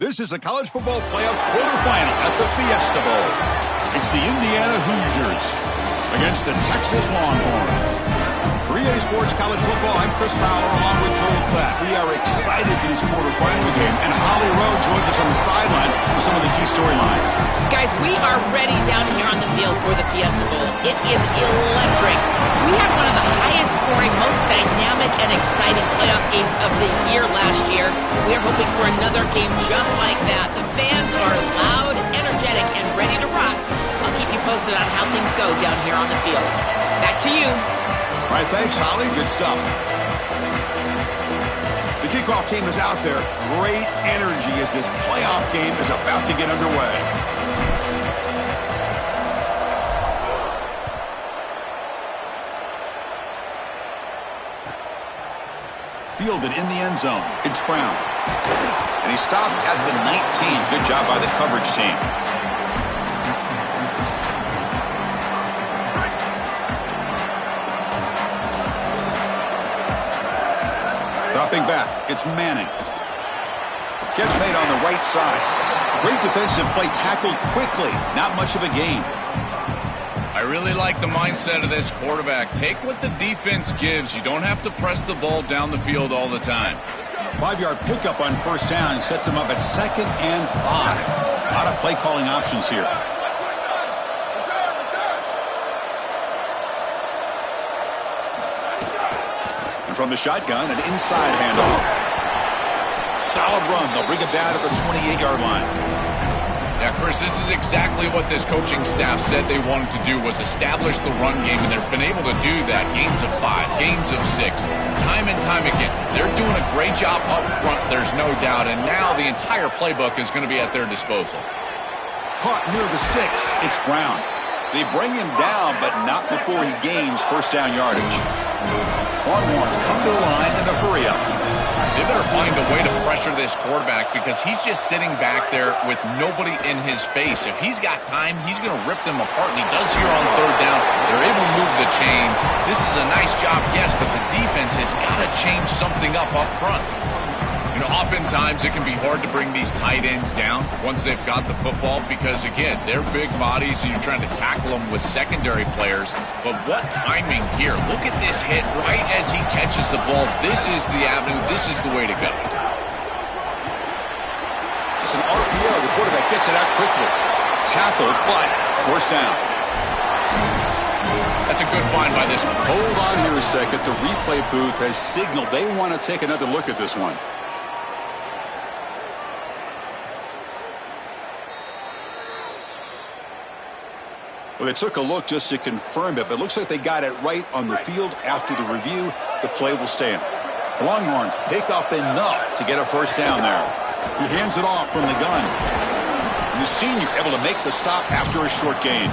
This is a college football playoff quarterfinal at the Fiesta Bowl. It's the Indiana Hoosiers against the Texas Longhorns. For EA Sports College Football, I'm Chris Fowler along with Joel Klatt. We are excited for this quarterfinal game, and Holly Rowe joins us on the sidelines with some of the key storylines. Guys, we are ready down here on the field for the Fiesta Bowl. It is electric. We had one of the highest scoring, most dynamic and exciting playoff games of the year last year. We are hoping for another game just like that. The fans are loud, energetic, and ready to rock. I'll keep you posted on how things go down here on the field. Back to you. All right, thanks, Holly. Good stuff. The kickoff team is out there. Great energy as this playoff game is about to get underway. Fielded in the end zone. It's Brown. And he stopped at the 19. Good job by the coverage team. Dropping back, it's Manning. Catch made on the right side. Great defensive play, tackled quickly. Not much of a gain. I really like the mindset of this quarterback. Take what the defense gives. You don't have to press the ball down the field all the time. 5-yard pickup on first down sets him up at 2nd and 5. A lot of play calling options here. And from the shotgun, an inside handoff. Solid run. They'll bring it down at the 28-yard line. Yeah, Chris, this is exactly what this coaching staff said they wanted to do, was establish the run game, and they've been able to do that. Gains of 5, gains of 6, time and time again. They're doing a great job up front, there's no doubt, and now the entire playbook is going to be at their disposal. Caught near the sticks. It's Brown. They bring him down, but not before he gains first down yardage. Longhorns come to the line in a hurry-up. They better find a way to pressure this quarterback because he's just sitting back there with nobody in his face. If he's got time, he's going to rip them apart, and he does here on third down. They're able to move the chains. This is a nice job, yes, but the defense has got to change something up front. You know, oftentimes it can be hard to bring these tight ends down once they've got the football because, again, they're big bodies and you're trying to tackle them with secondary players. But what timing here. Look at this hit right as he catches the ball. This is the avenue. This is the way to go. It's an RPO. The quarterback gets it out quickly. Tackled, but first down. That's a good find by this one. Hold on here a second. The replay booth has signaled they want to take another look at this one. Well, they took a look just to confirm it, but it looks like they got it right on the field. After the review, the play will stand. The Longhorns pick up enough to get a first down there. He hands it off from the gun. And the senior able to make the stop after a short gain.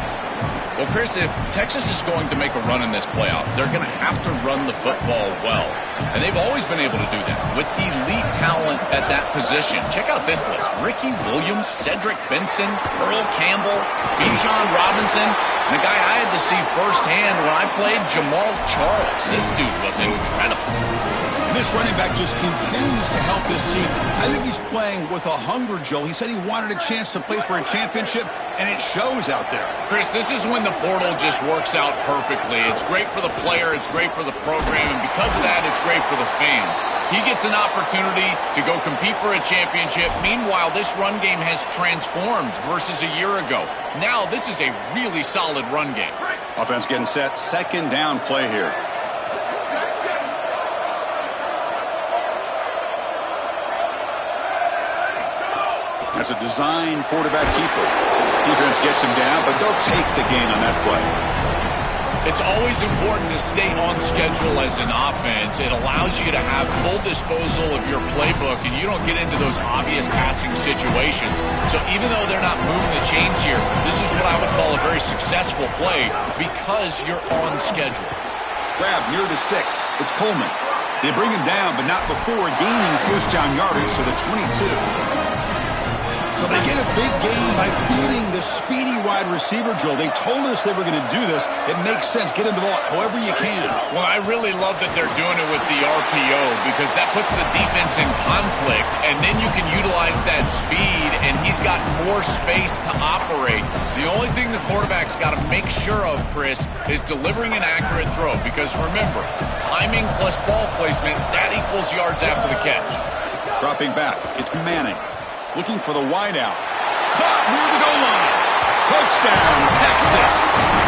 Well, Chris, if Texas is going to make a run in this playoff, they're going to have to run the football well. And they've always been able to do that with elite talent at that position. Check out this list. Ricky Williams, Cedric Benson, Earl Campbell, Bijan Robinson, and the guy I had to see firsthand when I played, Jamal Charles. This dude was incredible. And this running back just continues to help this team. I think he's playing with a hunger, Joe. He said he wanted a chance to play for a championship, and it shows out there. Chris, this is when the portal just works out perfectly. It's great for the player, it's great for the program, and because of that, it's great for the fans. He gets an opportunity to go compete for a championship. Meanwhile, this run game has transformed versus a year ago. Now, this is a really solid run game. Offense getting set. Second down play here. That's a design quarterback keeper. Defense gets him down, but they'll take the gain on that play. It's always important to stay on schedule as an offense. It allows you to have full disposal of your playbook, and you don't get into those obvious passing situations. So even though they're not moving the chains here, this is what I would call a very successful play because you're on schedule. Grab near the sticks. It's Coleman. They bring him down, but not before gaining first down yardage to the 22. So they get a big gain by feeding the speedy wide receiver, Joe. They told us they were going to do this. It makes sense. Get him the ball however you can. Well, I really love that they're doing it with the RPO because that puts the defense in conflict, and then you can utilize that speed, and he's got more space to operate. The only thing the quarterback's got to make sure of, Chris, is delivering an accurate throw because, remember, timing plus ball placement, that equals yards after the catch. Dropping back, it's Manning. Looking for the wideout. Caught near the goal line. Touchdown, Texas,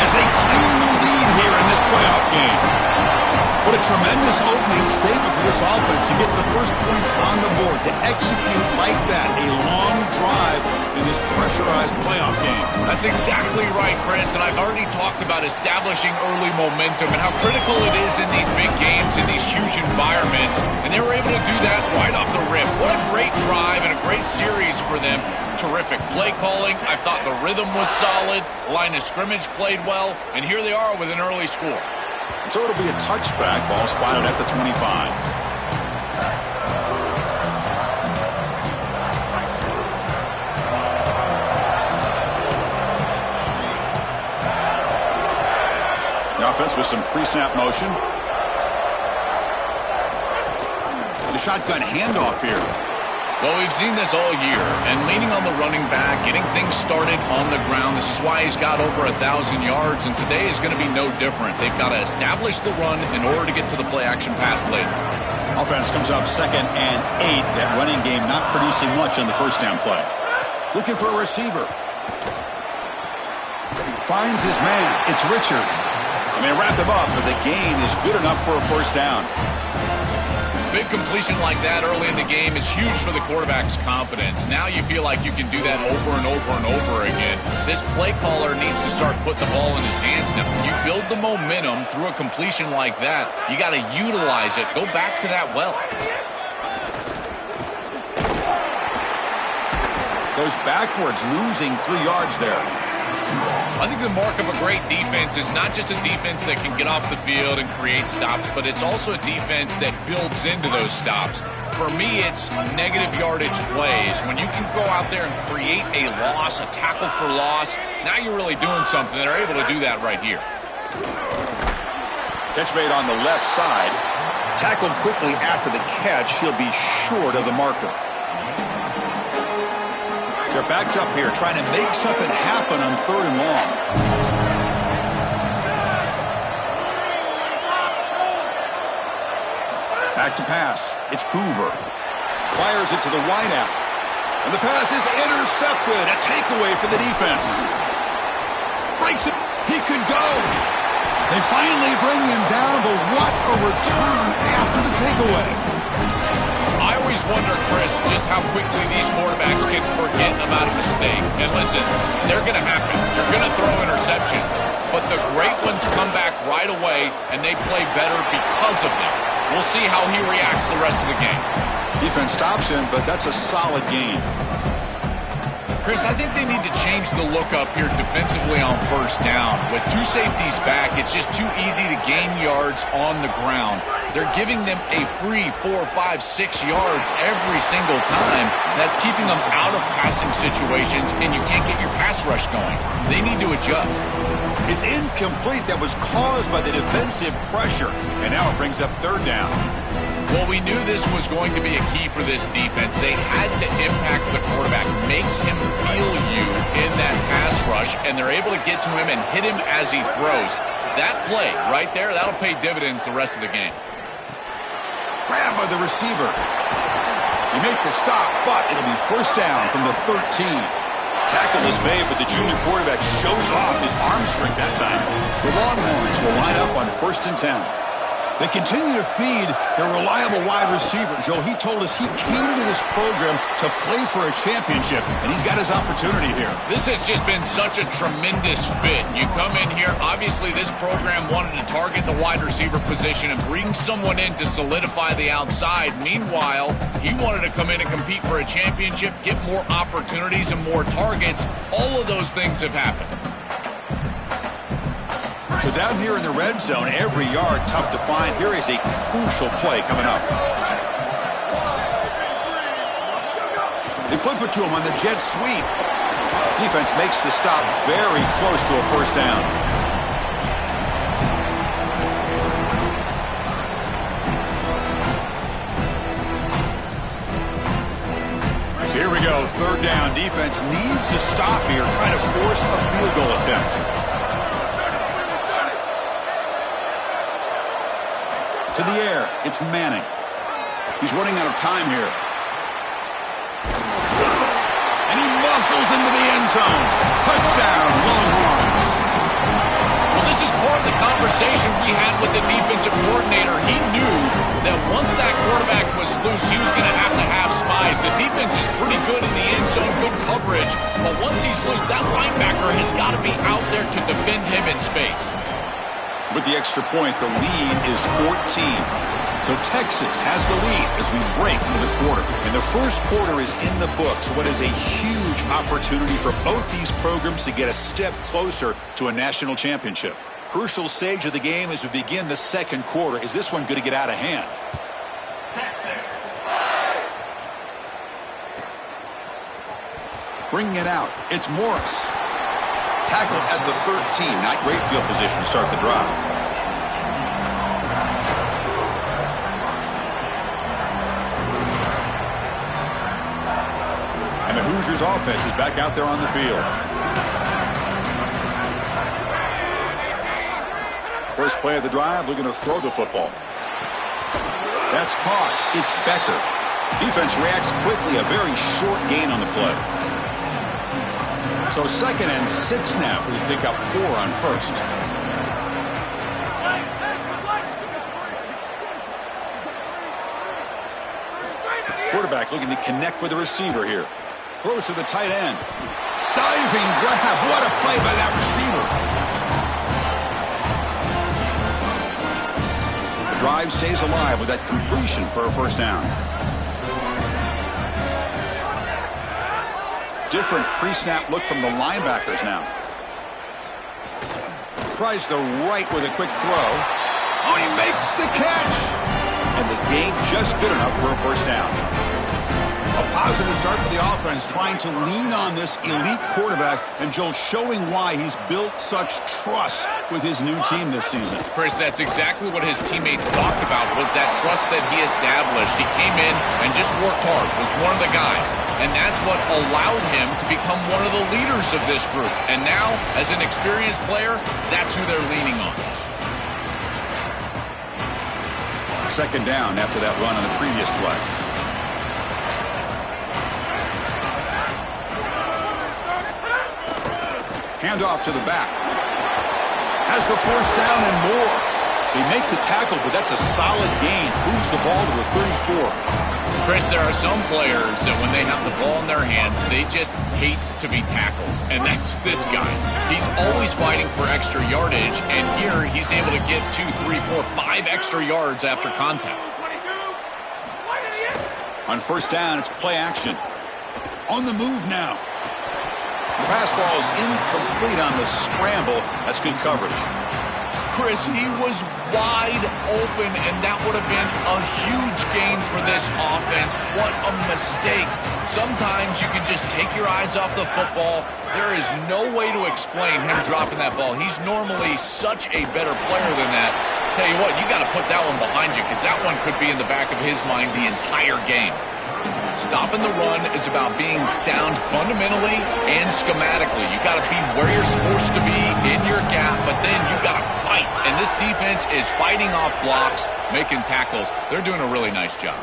as they claim the lead here in this playoff game. What a tremendous opening statement for this offense to get the first points on the board, to execute like that, a long drive in this pressurized playoff game. That's exactly right, Chris, and I've already talked about establishing early momentum and how critical it is in these big games, in these huge environments, and they were able to do that right off the rip. What a great drive and a great series for them. Terrific play calling. I thought the rhythm was solid, line of scrimmage played well, and here they are with an early score. So it'll be a touchback, ball spotted at the 25. The offense with some pre-snap motion. The shotgun handoff here. Well, we've seen this all year, and leaning on the running back, getting things started on the ground. This is why he's got over 1,000 yards, and today is going to be no different. They've got to establish the run in order to get to the play-action pass later. Offense comes up 2nd and 8. That running game not producing much on the first down play. Looking for a receiver. Finds his man. It's Richard. I mean, wrap him up, but the gain is good enough for a first down. Big completion like that early in the game is huge for the quarterback's confidence. Now you feel like you can do that over and over and over again. This play caller needs to start putting the ball in his hands now. You build the momentum through a completion like that. You got to utilize it. Go back to that well. Goes backwards, losing 3 yards there. I think the mark of a great defense is not just a defense that can get off the field and create stops, but it's also a defense that builds into those stops. For me, it's negative yardage plays. When you can go out there and create a loss, a tackle for loss, now you're really doing something. They're able to do that right here. Catch made on the left side. Tackled quickly after the catch. He'll be short of the marker. They're backed up here trying to make something happen on 3rd and long. Back to pass. It's Hoover. Fires it to the wideout. And the pass is intercepted. A takeaway for the defense. Breaks it. He could go. They finally bring him down, but what a return after the takeaway. I always wonder, Chris, just how quickly these quarterbacks can forget about a mistake. And listen, they're going to happen. You're going to throw interceptions. But the great ones come back right away, and they play better because of them. We'll see how he reacts the rest of the game. Defense stops him, but that's a solid game. Chris, I think they need to change the look up here defensively on first down. With 2 safeties back, it's just too easy to gain yards on the ground. They're giving them a free 4, 5, 6 yards every single time. That's keeping them out of passing situations, and you can't get your pass rush going. They need to adjust. It's incomplete. That was caused by the defensive pressure. And now it brings up 3rd down. Well, we knew this was going to be a key for this defense. They had to impact the quarterback, make him feel you in that pass rush, and they're able to get to him and hit him as he throws. That play right there, that'll pay dividends the rest of the game. Grab by the receiver. You make the stop, but it'll be first down from the 13. Tackle is made, but the junior quarterback shows off his arm strength that time. The Longhorns will line up on 1st and 10. They continue to feed their reliable wide receiver. Joe, he told us he came to this program to play for a championship, and he's got his opportunity here. This has just been such a tremendous fit. You come in here, obviously this program wanted to target the wide receiver position and bring someone in to solidify the outside. Meanwhile, he wanted to come in and compete for a championship, get more opportunities and more targets. All of those things have happened. So down here in the red zone, every yard tough to find. Here is a crucial play coming up. They flip it to him on the jet sweep. Defense makes the stop very close to a first down. So here we go, third down. Defense needs a stop here, trying to force a field goal attempt. To the air, it's Manning. He's running out of time here. And he muscles into the end zone. Touchdown, Longhorns. Well, this is part of the conversation we had with the defensive coordinator. He knew that once that quarterback was loose, he was going to have spies. The defense is pretty good in the end zone, good coverage. But once he's loose, that linebacker has got to be out there to defend him in space. With the extra point, the lead is 14. So Texas has the lead as we break into the quarter. And the first quarter is in the books. What is a huge opportunity for both these programs to get a step closer to a national championship. Crucial stage of the game as we begin the second quarter. Is this one going to get out of hand? Bringing it out, it's Morris. Tackled at the 13. Not great field position to start the drive. And the Hoosiers offense is back out there on the field. First play of the drive, looking to throw the football. That's caught. It's Becker. Defense reacts quickly, a very short gain on the play. So 2nd and 6 now. We pick up 4 on first. Quarterback looking to connect with the receiver here. Throws to the tight end. Diving grab. What a play by that receiver. The drive stays alive with that completion for a first down. Different pre-snap look from the linebackers now. Tries the right with a quick throw. Oh, he makes the catch. And the gain just good enough for a first down. A positive start for the offense, trying to lean on this elite quarterback, and Joel showing why he's built such trust with his new team this season. Chris, that's exactly what his teammates talked about, was that trust that he established. He came in and just worked hard, was one of the guys, and that's what allowed him to become one of the leaders of this group. And now, as an experienced player, that's who they're leaning on. Second down after that run on the previous play. Handoff to the back. Has the first down and more. They make the tackle, but that's a solid gain. Moves the ball to the 34. Chris, there are some players that when they have the ball in their hands, they just hate to be tackled. And that's this guy. He's always fighting for extra yardage, and here he's able to get 2, 3, 4, 5 extra yards after contact. On first down, it's play action. On the move now. The pass ball is incomplete on the scramble. That's good coverage. Chris, he was wide open, and that would have been a huge gain for this offense. What a mistake. Sometimes you can just take your eyes off the football. There is no way to explain him dropping that ball. He's normally such a better player than that. Tell you what, you got to put that one behind you, because that one could be in the back of his mind the entire game. Stopping the run is about being sound fundamentally and schematically. You got to be where you're supposed to be in your gap, but then you got to fight. And this defense is fighting off blocks, making tackles. They're doing a really nice job.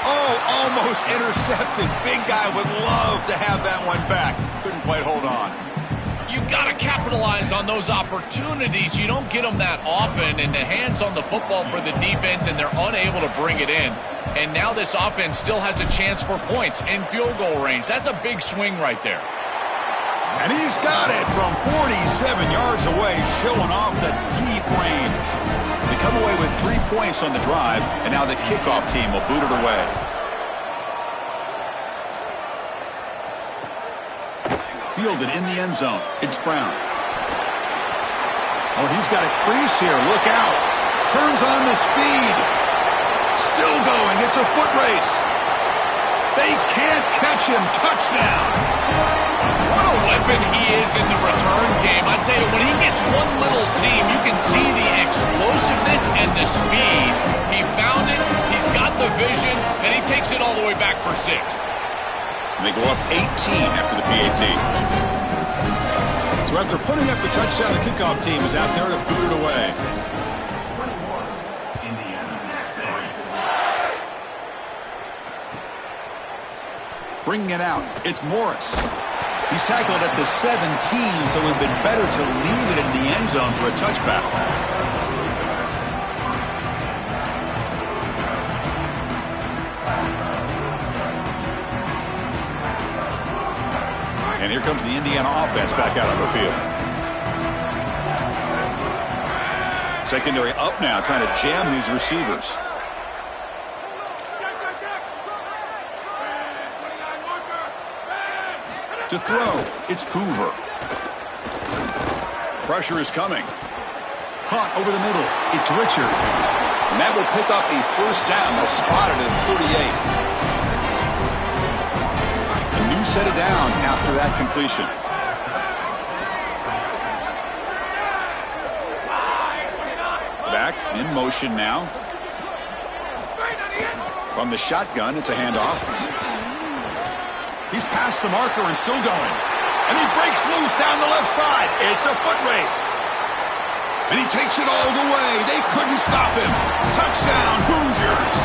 Oh, almost intercepted. Big guy would love to have that one back. Couldn't quite hold on. You got to capitalize on those opportunities. You don't get them that often, and the hands on the football for the defense, and they're unable to bring it in. And now this offense still has a chance for points in field goal range. That's a big swing right there. And he's got it from 47 yards away, showing off the deep range. They come away with 3 points on the drive, and now the kickoff team will boot it away. Fielded in the end zone. It's Brown. Oh, he's got a crease here. Look out. Turns on the speed. Still going. It's a foot race. They can't catch him. Touchdown. What a weapon he is in the return game. I tell you, when he gets one little seam, you can see the explosiveness and the speed. He found it, he's got the vision, and he takes it all the way back for 6. And they go up 18 after the PAT. So after putting up the touchdown, the kickoff team is out there to boot it away. Bringing it out, it's Morris. He's tackled at the 17, so it would have been better to leave it in the end zone for a touchback. And here comes the Indiana offense back out on the field. Secondary up now, trying to jam these receivers. To throw, it's Hoover. Pressure is coming. Caught over the middle, it's Richard. And that will pick up a first down. They'll spot it at 38. A new set of downs after that completion. Back in motion now. From the shotgun, it's a handoff. He's past the marker and still going. And he breaks loose down the left side. It's a foot race. And he takes it all the way. They couldn't stop him. Touchdown, Hoosiers.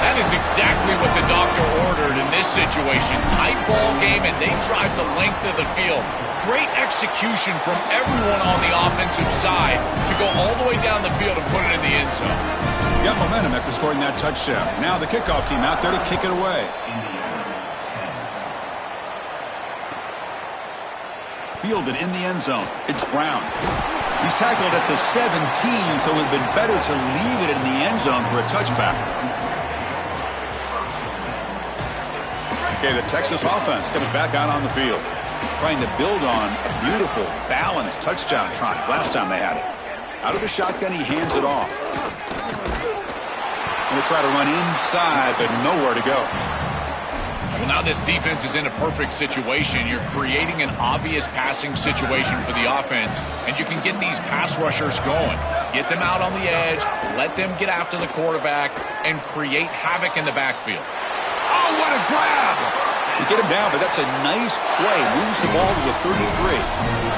That is exactly what the doctor ordered in this situation. Tight ball game, and they drive the length of the field. Great execution from everyone on the offensive side to go all the way down the field and put it in the end zone. Got momentum after scoring that touchdown. Now the kickoff team out there to kick it away. Fielded in the end zone. It's Brown. He's tackled at the 17, so it would have been better to leave it in the end zone for a touchback. Okay, the Texas offense comes back out on the field, trying to build on a beautiful, balanced touchdown triumph last time they had it. Out of the shotgun, he hands it off. Going to try to run inside, but nowhere to go. Well, now this defense is in a perfect situation. You're creating an obvious passing situation for the offense, and you can get these pass rushers going. Get them out on the edge, let them get after the quarterback, and create havoc in the backfield. Oh, what a grab! You get him down, but that's a nice play. Moves the ball to the 33.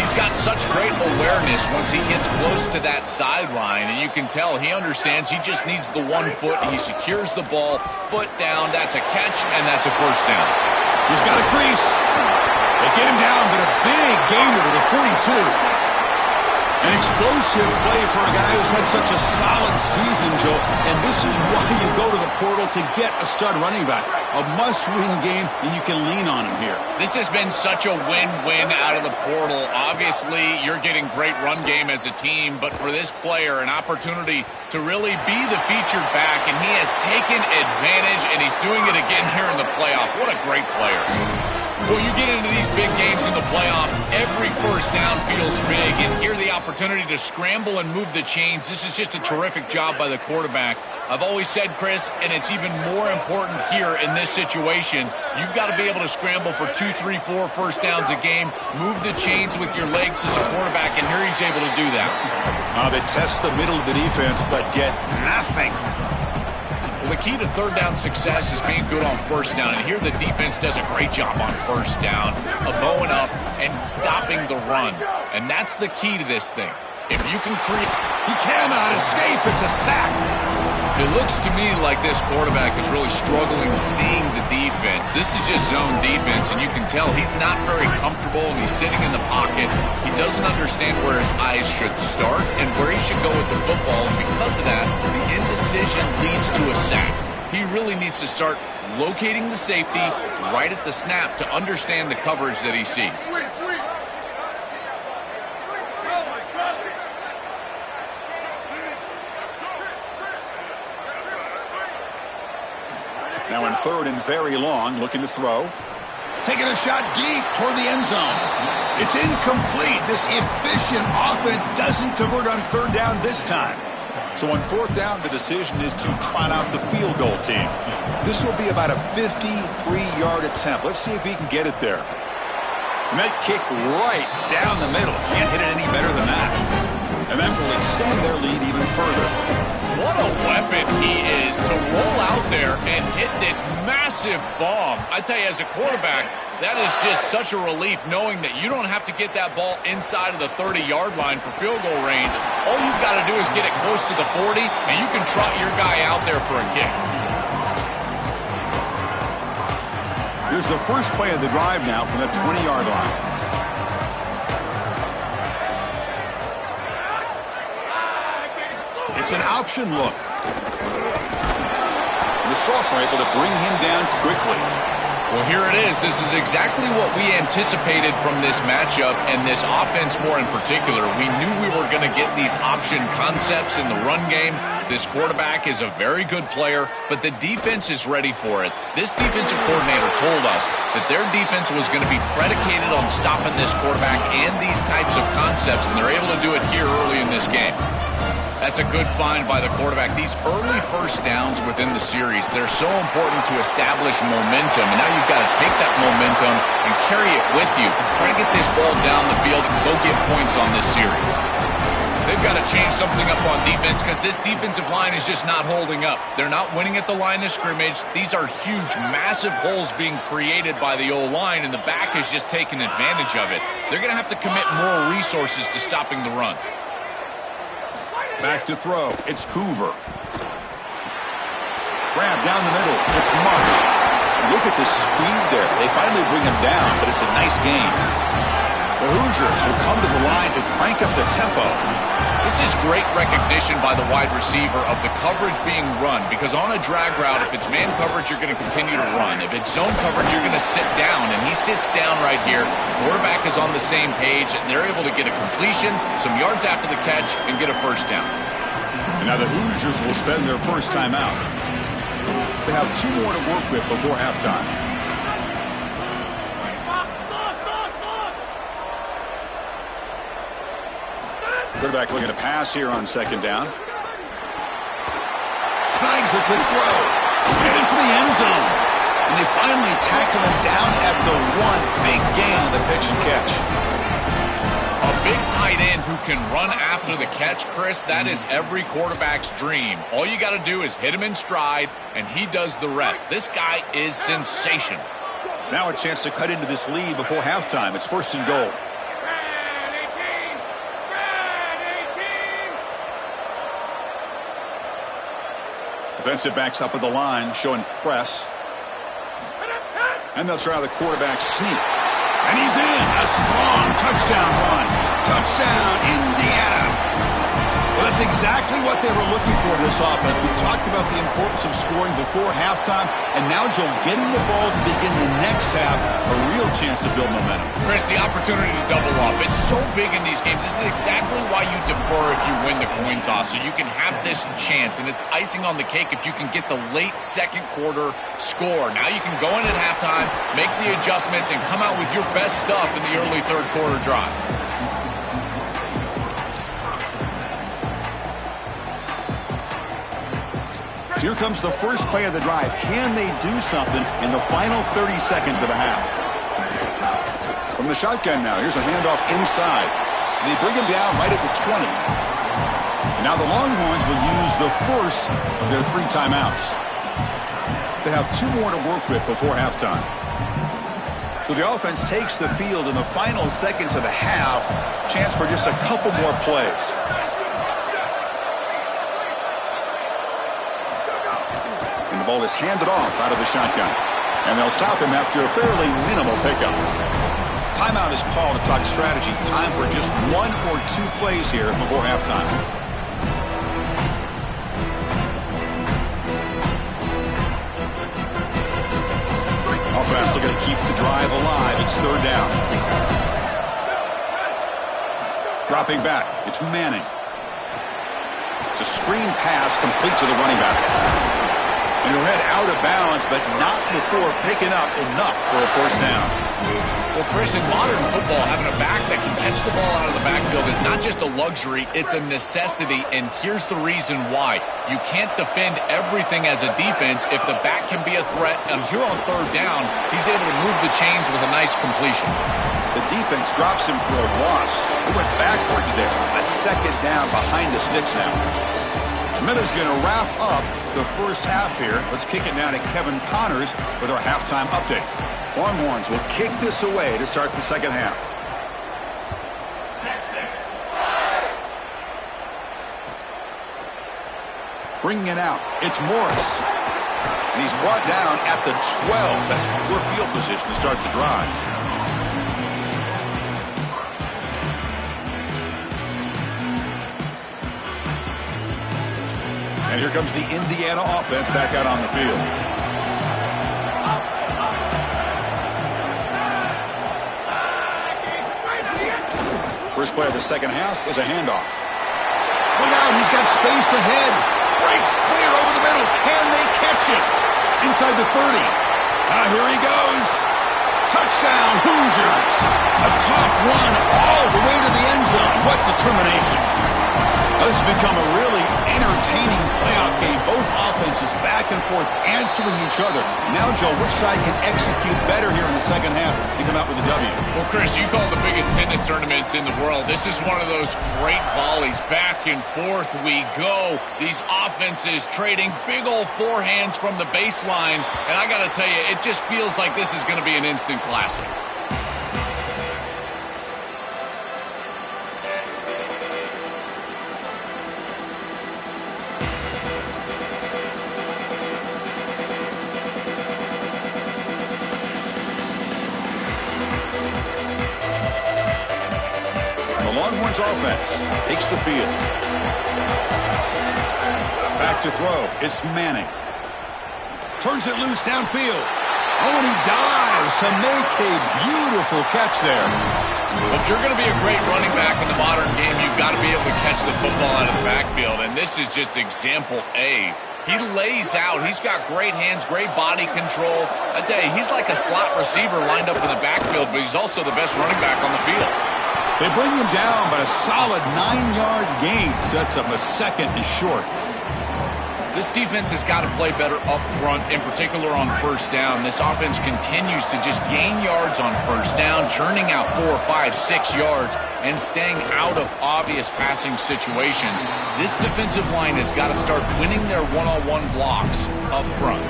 He's got such great awareness once he gets close to that sideline, and you can tell he understands he just needs the 1 foot. He secures the ball, foot down. That's a catch, and that's a first down. He's got a crease. They get him down, but a big gainer to the 42. An explosive play for a guy who's had such a solid season, Joe. And this is why you go to the portal to get a stud running back. A must-win game, and you can lean on him here. This has been such a win-win out of the portal. Obviously, you're getting great run game as a team, but for this player, an opportunity to really be the featured back, and he has taken advantage, and he's doing it again here in the playoff. What a great player. Well, you get into these big games in the playoff, every first down feels big, and here the opportunity to scramble and move the chains. This is just a terrific job by the quarterback. I've always said, Chris, and it's even more important here in this situation, you've got to be able to scramble for 2, 3, 4 first downs a game, move the chains with your legs as a quarterback, and here he's able to do that. They test the middle of the defense, but get nothing. Well, the key to third down success is being good on first down, and here the defense does a great job on first down of bowing up and stopping the run, and that's the key to this thing. If you can create... He cannot escape. It's a sack. It looks to me like this quarterback is really struggling seeing the defense. This is just zone defense, and you can tell he's not very comfortable, and he's sitting in the pocket. He doesn't understand where his eyes should start and where he should go with the football, and because of that, the indecision leads to a sack. He really needs to start locating the safety right at the snap to understand the coverage that he sees. Now in third and very long, looking to throw. Taking a shot deep toward the end zone. It's incomplete. This efficient offense doesn't convert on third down this time. So on fourth down, the decision is to trot out the field goal team. This will be about a 53-yard attempt. Let's see if he can get it there. And that kick right down the middle. Can't hit it any better than that. And that will extend their lead even further. What a weapon he is to roll out there and hit this massive bomb. I tell you, as a quarterback, that is just such a relief knowing that you don't have to get that ball inside of the 30-yard line for field goal range. All you've got to do is get it close to the 40, and you can trot your guy out there for a kick. Here's the first play of the drive now from the 20-yard line. It's an option look. The Sophomore able to bring him down quickly. Well, here it is. This is exactly what we anticipated from this matchup and this offense more in particular. We knew we were going to get these option concepts in the run game. This quarterback is a very good player, but the defense is ready for it. This defensive coordinator told us that their defense was going to be predicated on stopping this quarterback and these types of concepts, and they're able to do it here early in this game. That's a good find by the quarterback. These early first downs within the series, they're so important to establish momentum. And now you've got to take that momentum and carry it with you. Try to get this ball down the field and go get points on this series. They've got to change something up on defense because this defensive line is just not holding up. They're not winning at the line of scrimmage. These are huge, massive holes being created by the O-line, and the back is just taking advantage of it. They're going to have to commit more resources to stopping the run. Back to throw. It's Hoover. Grab down the middle. It's Mush. Look at the speed there. They finally bring him down, but it's a nice gain. The Hoosiers will come to the line to crank up the tempo. This is great recognition by the wide receiver of the coverage being run, because on a drag route, if it's man coverage, you're going to continue to run. If it's zone coverage, you're going to sit down, and he sits down right here. Quarterback is on the same page, and they're able to get a completion, some yards after the catch, and get a first down. And now the Hoosiers will spend their first time out. They have 2 more to work with before halftime. Quarterback looking to pass here on second down. Snags a good throw. Headed for the end zone. And they finally tackle him down at the 1. Big gain on the pitch and catch. A big tight end who can run after the catch, Chris, that is every quarterback's dream. All you got to do is hit him in stride, and he does the rest. This guy is sensational. Now a chance to cut into this lead before halftime. It's first and goal. Defensive backs up at the line, showing press. And they'll try the quarterback sneak. And he's in. A strong touchdown run. Touchdown, Indiana. Well, that's exactly what they were looking for in this offense. We talked about the importance of scoring before halftime, and now, Joel, getting the ball to begin the next half, a real chance to build momentum. Chris, the opportunity to double up. It's so big in these games. This is exactly why you defer if you win the coin toss, so you can have this chance, and it's icing on the cake if you can get the late second quarter score. Now you can go in at halftime, make the adjustments, and come out with your best stuff in the early third quarter drive. Here comes the first play of the drive. Can they do something in the final 30 seconds of the half? From the shotgun now, here's a handoff inside. They bring him down right at the 20. Now the Longhorns will use the first of their 3 timeouts. They have 2 more to work with before halftime. So the offense takes the field in the final seconds of the half. Chance for just a couple more plays. And the ball is handed off out of the shotgun. And they'll stop him after a fairly minimal pickup. Timeout is called to talk strategy. Time for just 1 or 2 plays here before halftime. Offense looking to keep the drive alive. It's third down. Dropping back. It's Manning. It's a screen pass complete to the running back. And he'll head out of bounds, but not before picking up enough for a first down. Well, Chris, in modern football, having a back that can catch the ball out of the backfield is not just a luxury, it's a necessity, and here's the reason why. You can't defend everything as a defense if the back can be a threat, and here on third down, he's able to move the chains with a nice completion. The defense drops him for a loss. He went backwards there. A second down behind the sticks now. Miller's going to wrap up the first half here. Let's kick it now to Kevin Connors with our halftime update. Longhorns will kick this away to start the second half. Bringing it out, it's Morris. And he's brought down at the 12. That's poor field position to start the drive. And here comes the Indiana offense back out on the field. First play of the second half is a handoff. Look out, he's got space ahead. Breaks clear over the middle. Can they catch it? Inside the 30. Here he goes. Touchdown, Hoosiers. A tough run all the way to the end zone. What determination. This has become a really entertaining playoff game. Both offenses back and forth answering each other. Now, Joe, which side can execute better here in the second half and come out with a W? Well, Chris, you call the biggest tennis tournaments in the world. This is one of those great volleys. Back and forth we go. These offenses trading big old forehands from the baseline. And I got to tell you, it just feels like this is going to be an instant classic. Longhorns offense takes the field. Back to throw. It's Manning. Turns it loose downfield. Oh, and he dives to make a beautiful catch there. If you're going to be a great running back in the modern game, you've got to be able to catch the football out of the backfield, and this is just example A. He lays out. He's got great hands, great body control. I tell you, he's like a slot receiver lined up in the backfield, but he's also the best running back on the field. They bring him down, but a solid 9-yard gain sets up a second and short. This defense has got to play better up front, in particular on first down. This offense continues to just gain yards on first down, churning out 4, 5, 6 yards, and staying out of obvious passing situations. This defensive line has got to start winning their one-on-one blocks up front.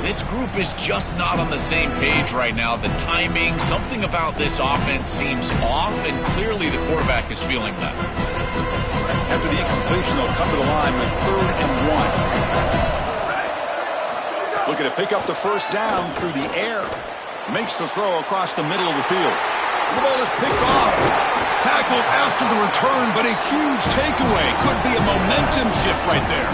This group is just not on the same page right now. The timing, something about this offense seems off, and clearly the quarterback is feeling that. After the incompletion, they'll come to the line with 3rd and 1. Looking to pick up the first down through the air. Makes the throw across the middle of the field. The ball is picked off. Tackled after the return, but a huge takeaway. Could be a momentum shift right there.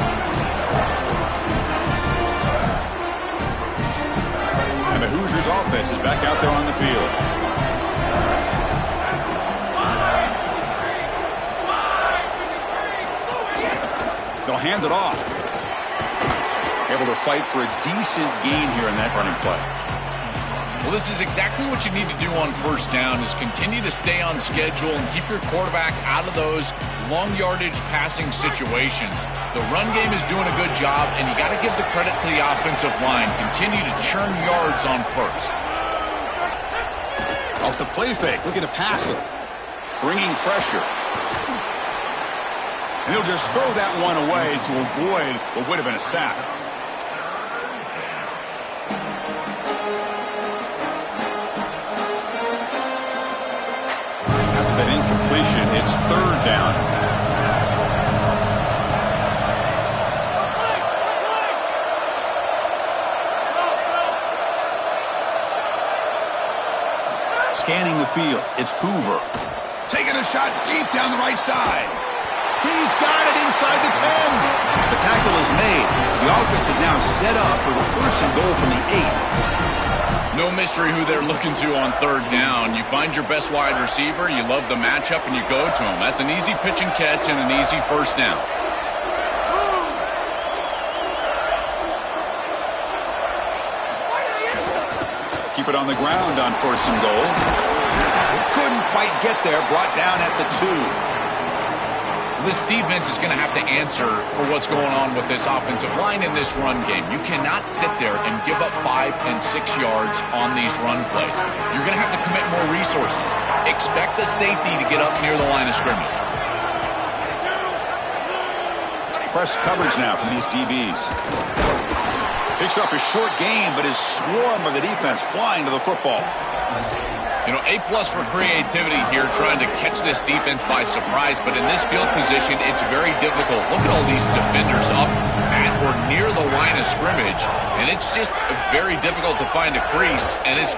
And the Hoosiers offense is back out there on the field. They'll hand it off. Able to fight for a decent gain here in that running play. Well, this is exactly what you need to do on first down, is continue to stay on schedule and keep your quarterback out of those long yardage passing situations. The run game is doing a good job, and you got to give the credit to the offensive line. Continue to churn yards on first. Off the play fake, looking to pass it. Bringing pressure. And he'll just throw that one away to avoid what would have been a sack. After that incompletion, it's 3rd down. Scanning the field, it's Hoover. Taking a shot deep down the right side. He's got it inside the 10. The tackle is made. The offense is now set up for the 1st and goal from the 8. No mystery who they're looking to on 3rd down. You find your best wide receiver, you love the matchup, and you go to him. That's an easy pitch and catch and an easy 1st down. Keep it on the ground on 1st and goal. Couldn't quite get there. Brought down at the 2. This defense is going to have to answer for what's going on with this offensive line in this run game. You cannot sit there and give up 5 and 6 yards on these run plays. You're going to have to commit more resources. Expect the safety to get up near the line of scrimmage. Press coverage now from these DBs. Picks up a short gain, but is swarmed by the defense flying to the football. You know, A+ for creativity here, trying to catch this defense by surprise, but in this field position, it's very difficult. Look at all these defenders up at or near the line of scrimmage, and it's just very difficult to find a crease, and it's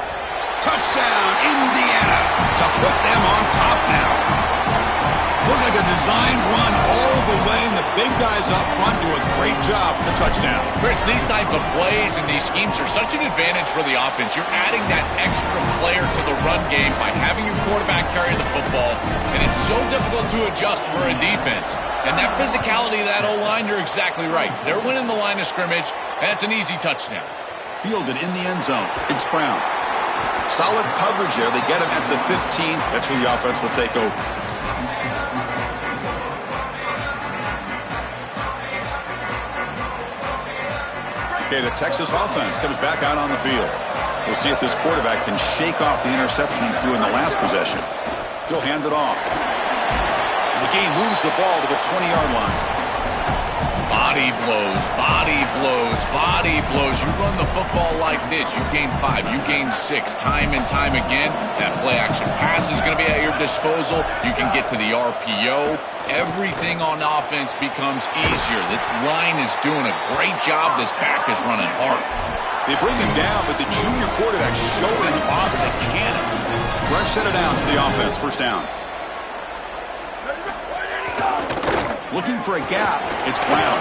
touchdown, Indiana, to put them on top now. Looks like a designed run all the way, and the big guys up front do a great job for the touchdown. Chris, these type of plays and these schemes are such an advantage for the offense. You're adding that extra player to the run game by having your quarterback carry the football, and it's so difficult to adjust for a defense. And that physicality of that O-line, you're exactly right. They're winning the line of scrimmage, and that's an easy touchdown. Fielded in the end zone. It's Brown. Solid coverage there. They get him at the 15. That's where the offense will take over. Okay, the Texas offense comes back out on the field. We'll see if this quarterback can shake off the interception he threw in the last possession. He'll hand it off. The game moves the ball to the 20-yard line. Body blows, body blows, body blows. You run the football like this, you gain 5, you gain 6, time and time again. That play-action pass is going to be at your disposal. You can get to the RPO. Everything on offense becomes easier. This line is doing a great job. This back is running hard. They bring him down, but the junior quarterback showing off the cannon. Fresh set of downs for the offense. First down. Looking for a gap. It's Brown.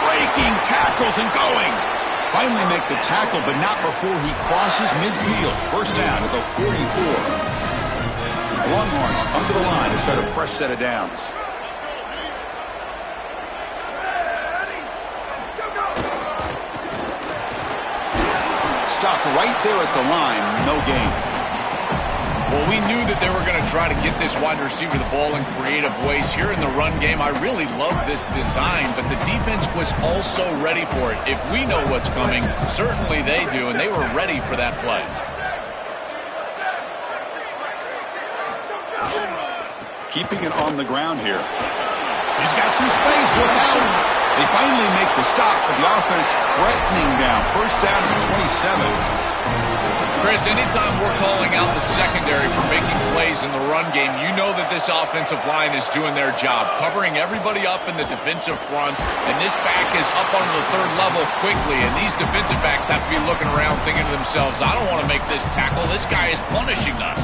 Breaking tackles and going. Finally make the tackle, but not before he crosses midfield. First down at the 44. Longhorns come to the line to start a fresh set of downs. Stop right there at the line. No gain. Well, we knew that they were going to try to get this wide receiver the ball in creative ways. Here in the run game, I really love this design, but the defense was also ready for it. If we know what's coming, certainly they do, and they were ready for that play. Keeping it on the ground here. He's got some space. Look out. They finally make the stop, but the offense threatening down. First down at the 27. Chris, anytime we're calling out the secondary for making plays in the run game, you know that this offensive line is doing their job, covering everybody up in the defensive front, and this back is up onto the 3rd level quickly, and these defensive backs have to be looking around thinking to themselves, I don't want to make this tackle. This guy is punishing us.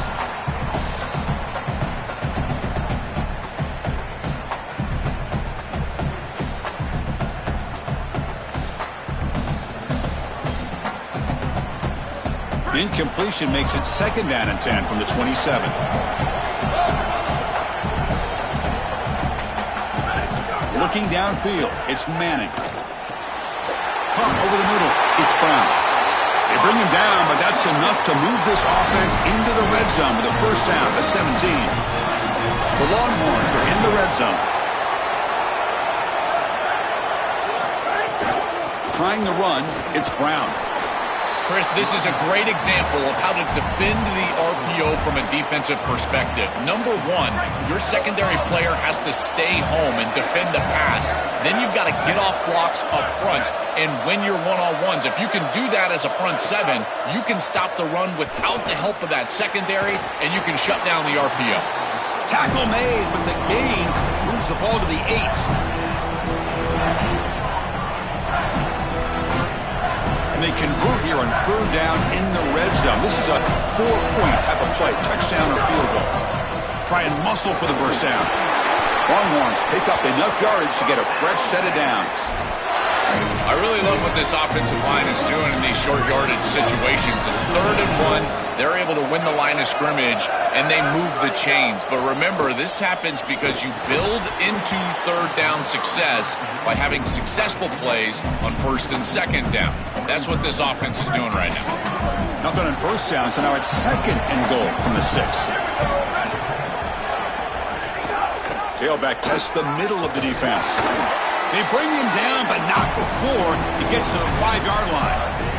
Incompletion makes it 2nd down and 10 from the 27. Looking downfield, it's Manning. Pump over the middle, it's Brown. They bring him down, but that's enough to move this offense into the red zone with a first down to 17. The Longhorns are in the red zone. Trying to run, it's Brown. Chris, this is a great example of how to defend the RPO from a defensive perspective. Number one, your secondary player has to stay home and defend the pass. Then you've got to get off blocks up front and win your one-on-ones. If you can do that as a front 7, you can stop the run without the help of that secondary, and you can shut down the RPO. Tackle made, but the gain moves the ball to the 8. They convert here on 3rd down in the red zone. This is a 4-point type of play, touchdown or field goal. Try and muscle for the first down. Longhorns pick up enough yardage to get a fresh set of downs. I really love what this offensive line is doing in these short yardage situations. It's 3rd and 1. they're able to win the line of scrimmage, and they move the chains. But remember, this happens because you build into third down success by having successful plays on first and second down. That's what this offense is doing right now. Nothing on first down, so now it's second and goal from the 6. Tailback tests the middle of the defense. They bring him down, but not before he gets to the 5-yard line.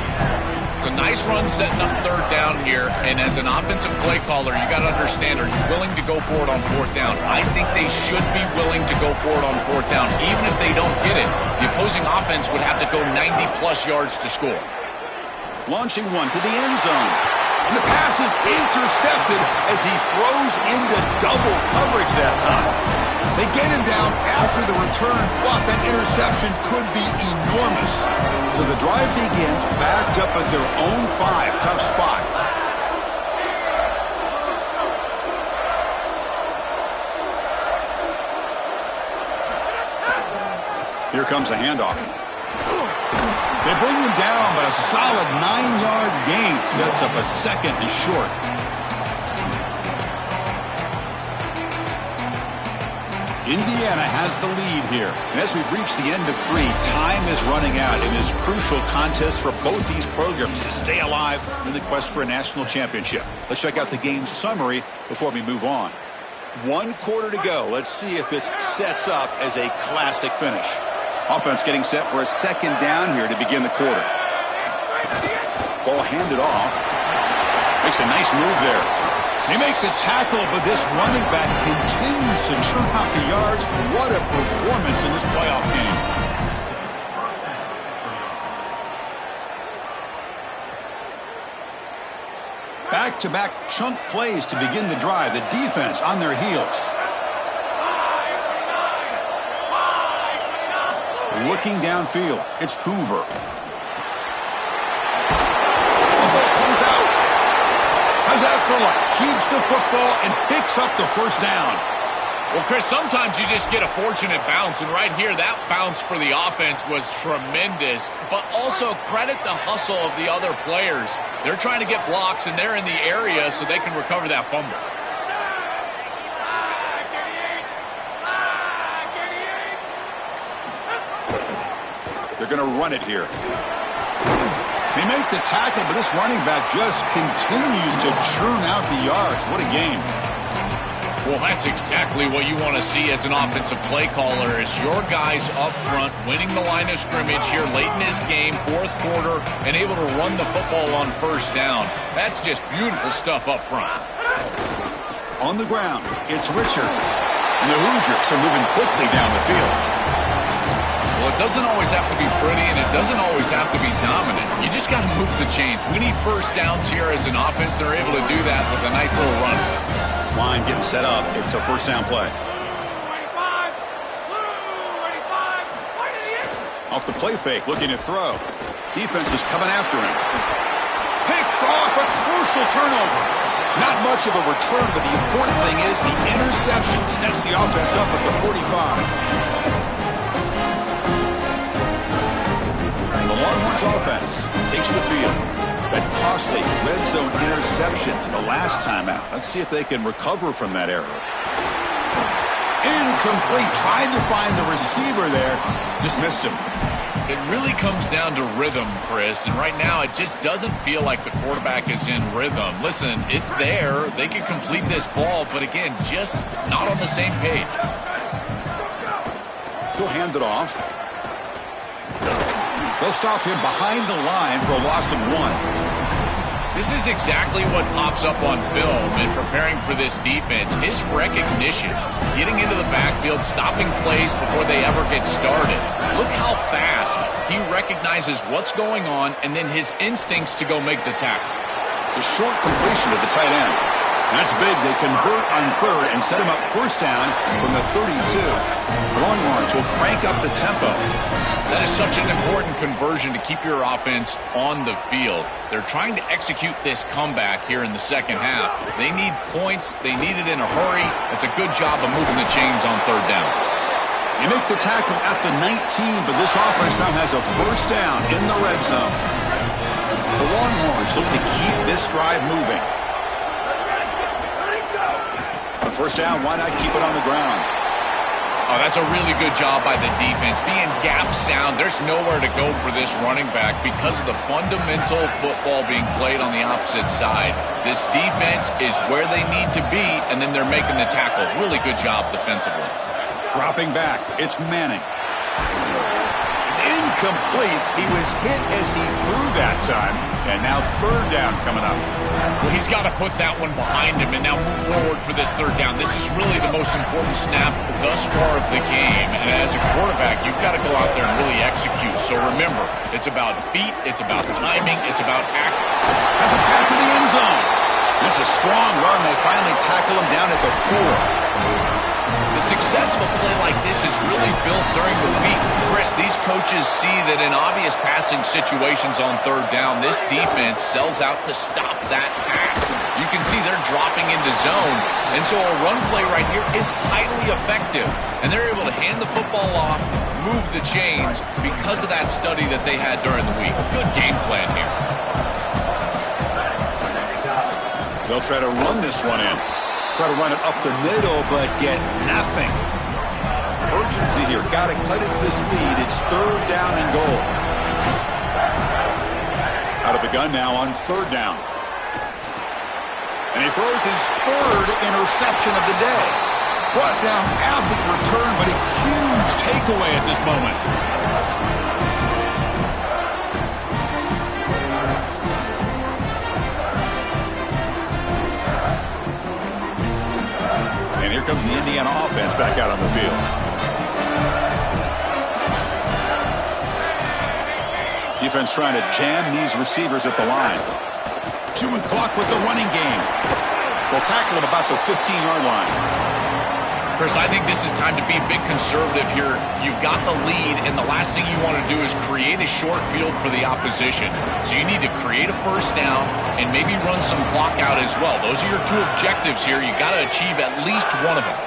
It's a nice run setting up third down here, and as an offensive play caller, you got to understand, are you willing to go for it on fourth down? I think they should be willing to go for it on fourth down. Even if they don't get it, the opposing offense would have to go 90-plus yards to score. Launching one to the end zone. And the pass is intercepted as he throws into double coverage that time. They get him down after the return, but that interception could be enormous. So the drive begins backed up at their own 5. Tough spot. Here comes a handoff. They bring him down, but a solid 9-yard gain sets up a second and short. Indiana has the lead here. And as we've reached the end of 3, time is running out in this crucial contest for both these programs to stay alive in the quest for a national championship. Let's check out the game summary before we move on. 1 quarter to go. Let's see if this sets up as a classic finish. Offense getting set for a second down here to begin the quarter. Ball handed off. Makes a nice move there. They make the tackle, but this running back continues to churn out the yards. What a performance in this playoff game. Back-to-back chunk plays to begin the drive. The defense on their heels. Looking downfield, it's Hoover. The ball comes out. How's that for luck? Keeps the football and picks up the first down. Well, Chris, sometimes you just get a fortunate bounce, and right here, that bounce for the offense was tremendous. But also credit the hustle of the other players. They're trying to get blocks, and they're in the area so they can recover that fumble. They're going to run it here. They make the tackle, but this running back just continues to churn out the yards. What a game. Well, that's exactly what you want to see as an offensive play caller, is your guys up front winning the line of scrimmage here late in this game, 4th quarter, and able to run the football on first down. That's just beautiful stuff up front. On the ground, it's Richard. And the Hoosiers are moving quickly down the field. Well, it doesn't always have to be pretty, and it doesn't always have to be dominant. You just got to move the chains. We need first downs here as an offense. They're able to do that with a nice little run. This line getting set up. It's a first down play. Off the play fake, looking to throw. Defense is coming after him. Picked off, a crucial turnover. Not much of a return, but the important thing is the interception sets the offense up at the 45. The Longhorns offense takes the field. That cost a red zone interception the last time out. Let's see if they can recover from that error. Incomplete. Tried to find the receiver there. Just missed him. It really comes down to rhythm, Chris, and right now it just doesn't feel like the quarterback is in rhythm. Listen, it's there. They can complete this ball, but again, just not on the same page. He'll hand it off. They'll stop him behind the line for a loss of 1. This is exactly what pops up on film in preparing for this defense. His recognition, getting into the backfield, stopping plays before they ever get started. Look how fast he recognizes what's going on and then his instincts to go make the tackle. It's a short completion to the tight end. That's big. They convert on 3rd and set him up first down from the 32. Longhorns will crank up the tempo. That is such an important conversion to keep your offense on the field. They're trying to execute this comeback here in the second half. They need points. They need it in a hurry. It's a good job of moving the chains on 3rd down. They make the tackle at the 19, but this offense now has a first down in the red zone. The Longhorns look to keep this drive moving. On first down, why not keep it on the ground? Oh, that's a really good job by the defense. Being gap sound, there's nowhere to go for this running back because of the fundamental football being played on the opposite side. This defense is where they need to be, and then they're making the tackle. Really good job defensively. Dropping back, it's Manning. It's incomplete. He was hit as he threw that time, and now third down coming up. Well, he's got to put that one behind him and now move forward for this third down. This is really the most important snap thus far of the game. And as a quarterback, you've got to go out there and really execute. So remember, it's about feet, it's about timing, it's about act. Has it back to the end zone. It's a strong run. They finally tackle him down at the 4. The success of a play like this is really built during the week. Chris, these coaches see that in obvious passing situations on third down, this defense sells out to stop that pass. You can see they're dropping into zone, and so a run play right here is highly effective. And they're able to hand the football off, move the chains because of that study that they had during the week. Good game plan here. They'll try to run this one in. Try to run it up the middle, but get nothing. Urgency here. Got to cut it this lead. It's third down and goal. Out of the gun now on third down. And he throws his third interception of the day. Brought down after the return, but a huge takeaway at this moment. And here comes the Indiana offense back out on the field. Defense trying to jam these receivers at the line. 2 o'clock with the running game. They'll tackle him about the 15-yard line. Chris, I think this is time to be a bit conservative here. You've got the lead, and the last thing you want to do is create a short field for the opposition. So you need to create a first down and maybe run some clock out as well. Those are your two objectives here. You've got to achieve at least one of them.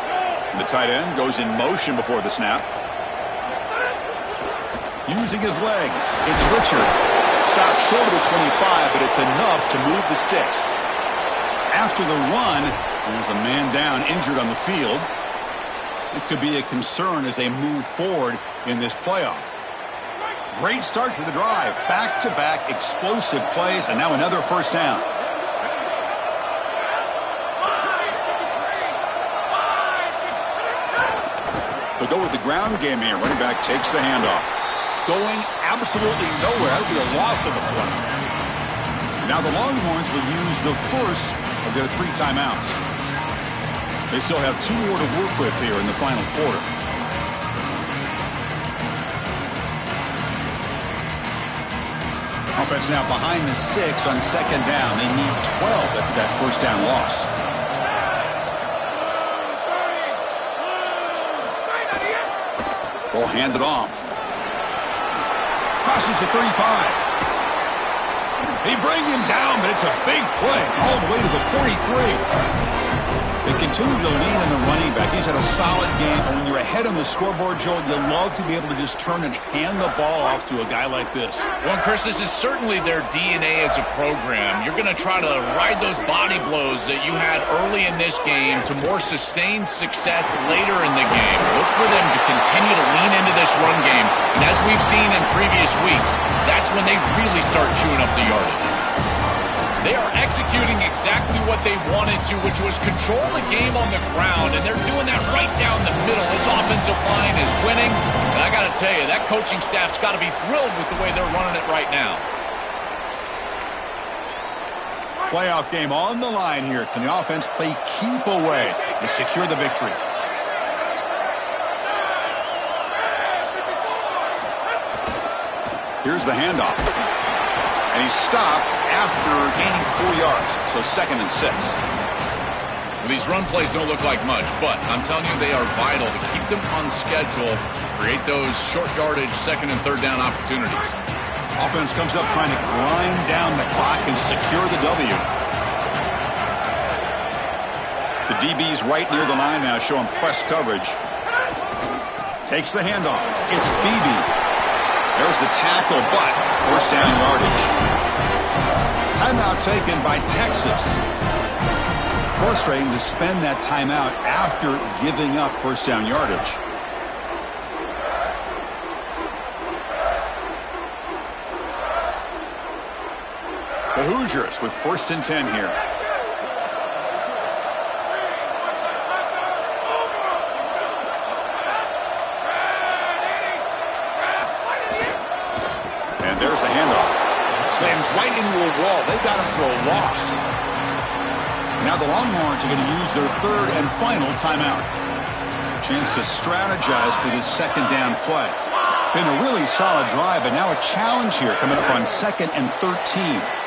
The tight end goes in motion before the snap. Using his legs, it's Richard. Stopped short of the 25, but it's enough to move the sticks. After the run, there's a man down, injured on the field. It could be a concern as they move forward in this playoff. Great start to the drive. Back-to-back explosive plays, and now another first down. They'll go with the ground game here. Running back takes the handoff. Going absolutely nowhere. That would be a loss of the play. Now the Longhorns will use the first of their 3 timeouts. They still have 2 more to work with here in the final quarter. Offense now behind the 6 on second down. They need 12 after that first down loss. Ball handed off. Crosses the 35. They bring him down, but it's a big play all the way to the 43. They continue to lean on the running back. He's had a solid game. And when you're ahead on the scoreboard, Joel, you love to be able to just turn and hand the ball off to a guy like this. Well, Chris, this is certainly their DNA as a program. You're going to try to ride those body blows that you had early in this game to more sustained success later in the game. Look for them to continue to lean into this run game. And as we've seen in previous weeks, that's when they really start chewing up the yardage. They are executing exactly what they wanted to, which was control the game on the ground, and they're doing that right down the middle. This offensive line is winning, and I got to tell you, that coaching staff's got to be thrilled with the way they're running it right now. Playoff game on the line here. Can the offense play keep away and secure the victory? Here's the handoff. And he's stopped after gaining 4 yards. So 2nd and 6. Well, these run plays don't look like much, but I'm telling you they are vital to keep them on schedule, create those short yardage 2nd and 3rd down opportunities. Offense comes up trying to grind down the clock and secure the W. The DB's right near the line now, showing press coverage. Takes the handoff. It's Beebe. There's the tackle, but first down yardage. Timeout taken by Texas. Frustrating to spend that timeout after giving up first down yardage. The Hoosiers with 1st and 10 here. And there's the handoff. Sends right into a wall. They've got him for a loss. Now the Longhorns are going to use their 3rd and final timeout. Chance to strategize for this 2nd down play. Been a really solid drive, but now a challenge here coming up on 2nd and 13.